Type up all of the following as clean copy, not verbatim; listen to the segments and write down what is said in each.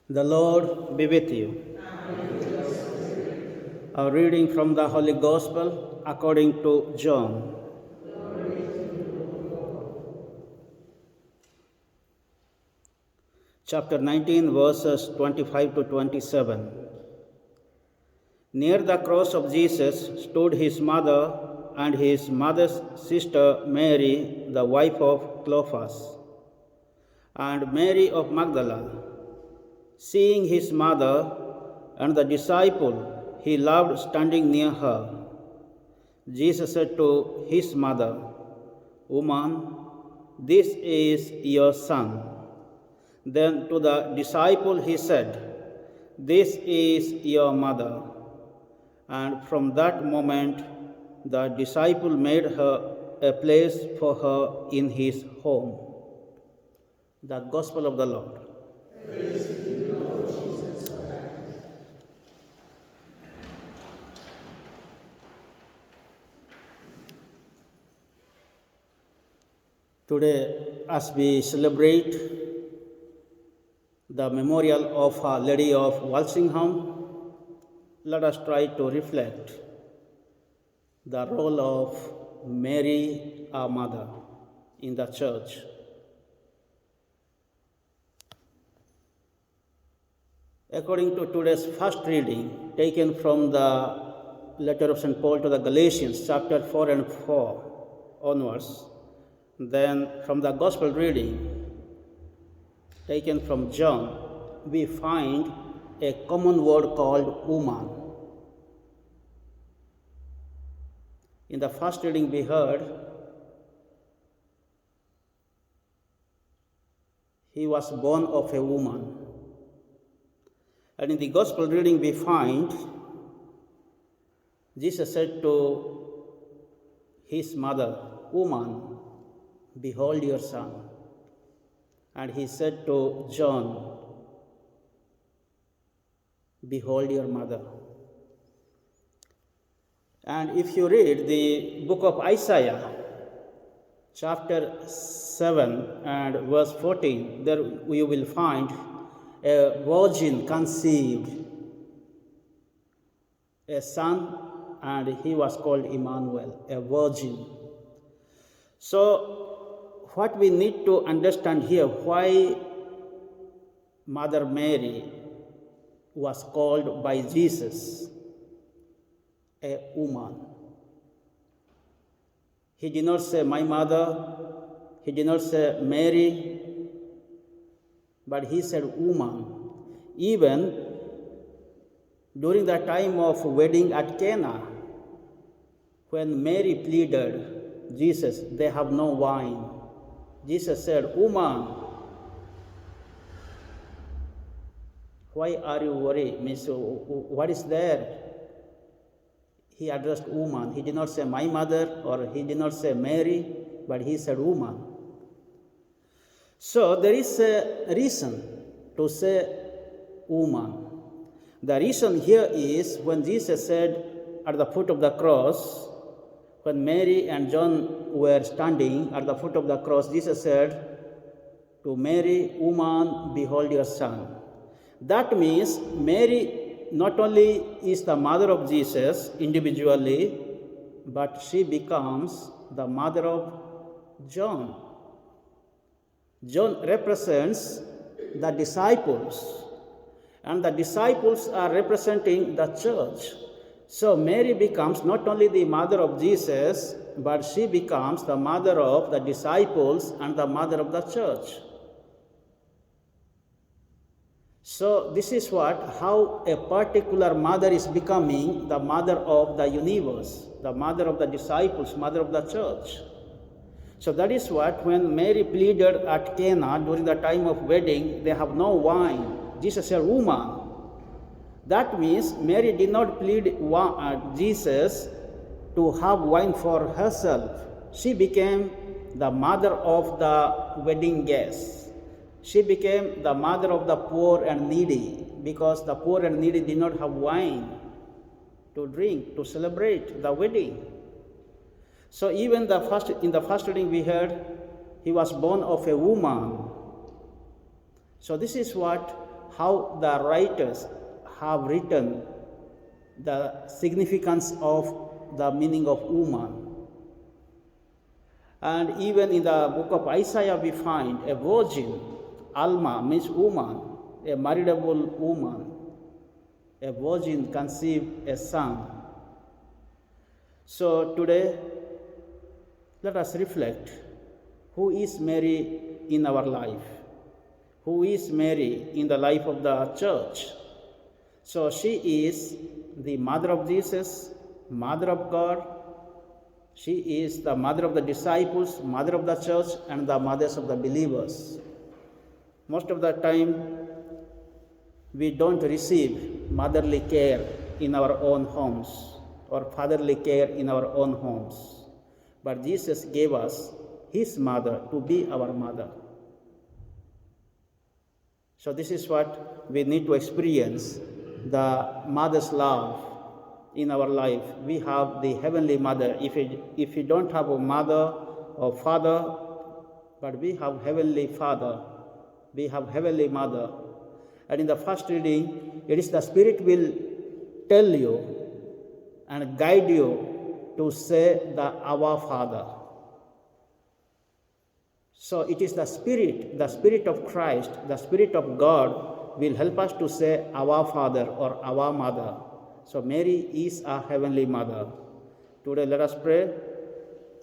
The Lord be with you. A reading from the Holy Gospel according to John. Chapter 19, verses 25 to 27. Near the cross of Jesus stood his mother and his mother's sister Mary, the wife of Clophas, and Mary of Magdala. Seeing his mother and the disciple he loved standing near her, Jesus said to his mother, "Woman, this is your son." Then to the disciple he said, "This is your mother." And from that moment, the disciple made her a place for her in his home. The Gospel of the Lord. Praise to you, Lord Jesus Christ. Today, as we celebrate the memorial of Our Lady of Walsingham, let us try to reflect the role of Mary, our mother, in the church. According to today's first reading, taken from the letter of St. Paul to the Galatians, chapter 4 and 4 onwards, then from the Gospel reading, taken from John, we find a common word called woman. In the first reading we heard, he was born of a woman. And in the Gospel reading we find, Jesus said to his mother, "Woman, behold your son." And he said to John, "Behold your mother." And if you read the book of Isaiah, chapter 7 and verse 14, there you will find a virgin conceived a son, and he was called Emmanuel, a virgin. So, what we need to understand here, why Mother Mary was called by Jesus a woman. He did not say my mother, he did not say Mary, but he said woman. Even during the time of wedding at Cana, when Mary pleaded, "Jesus, they have no wine," Jesus said, "Woman, why are you worried? Miss, what is there?" He addressed woman. He did not say my mother, or he did not say Mary, but he said woman. So there is a reason to say woman. The reason here is when Jesus said at the foot of the cross, when Mary and John were standing at the foot of the cross, Jesus said to Mary, "Woman, behold your son." That means Mary not only is the mother of Jesus individually, but she becomes the mother of John. John represents the disciples, and the disciples are representing the church. So Mary becomes not only the mother of Jesus, but she becomes the mother of the disciples and the mother of the church. So this is how a particular mother is becoming the mother of the universe, the mother of the disciples, mother of the church. So that is what, when Mary pleaded at Cana during the time of wedding, they have no wine. Jesus said, "Woman." That means Mary did not plead Jesus to have wine for herself. She became the mother of the wedding guests. She became the mother of the poor and needy, because the poor and needy did not have wine to drink, to celebrate the wedding. So even in the first reading we heard, he was born of a woman. So this is how the writers have written the significance of the meaning of woman. And even in the book of Isaiah, we find a virgin, Alma means woman, a marriageable woman. A virgin conceived a son. So today, let us reflect, who is Mary in our life? Who is Mary in the life of the church? So she is the mother of Jesus, mother of God. She is the mother of the disciples, mother of the church, and the mothers of the believers. Most of the time, we don't receive motherly care in our own homes or fatherly care in our own homes. But Jesus gave us his mother to be our mother. So this is what we need to experience, the mother's love in our life. We have the heavenly mother. If you don't have a mother or father, but we have heavenly father, we have heavenly mother. And in the first reading, it is the Spirit will tell you and guide you to say the Our Father. So it is the Spirit of Christ, the Spirit of God will help us to say Our Father or Our Mother. So Mary is our heavenly mother. Today let us pray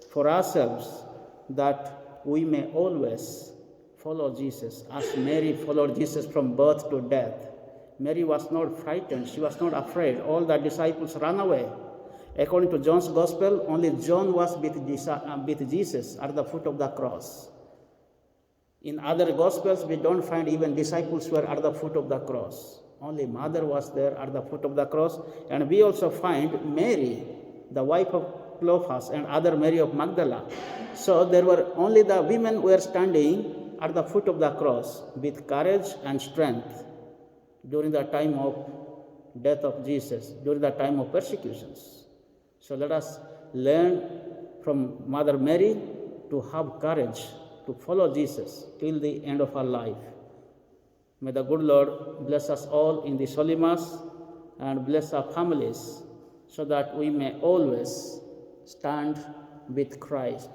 for ourselves that we may always follow Jesus as Mary followed Jesus from birth to death. Mary was not frightened. She was not afraid. All the disciples ran away. According to John's Gospel, only John was with Jesus at the foot of the cross. In other Gospels, we don't find even disciples were at the foot of the cross. Only mother was there at the foot of the cross. And we also find Mary, the wife of Clopas, and other Mary of Magdala. So there were only the women were standing at the foot of the cross with courage and strength during the time of death of Jesus, during the time of persecutions. So let us learn from Mother Mary to have courage to follow Jesus till the end of our life. May the good Lord bless us all in this Holy Mass and bless our families so that we may always stand with Christ.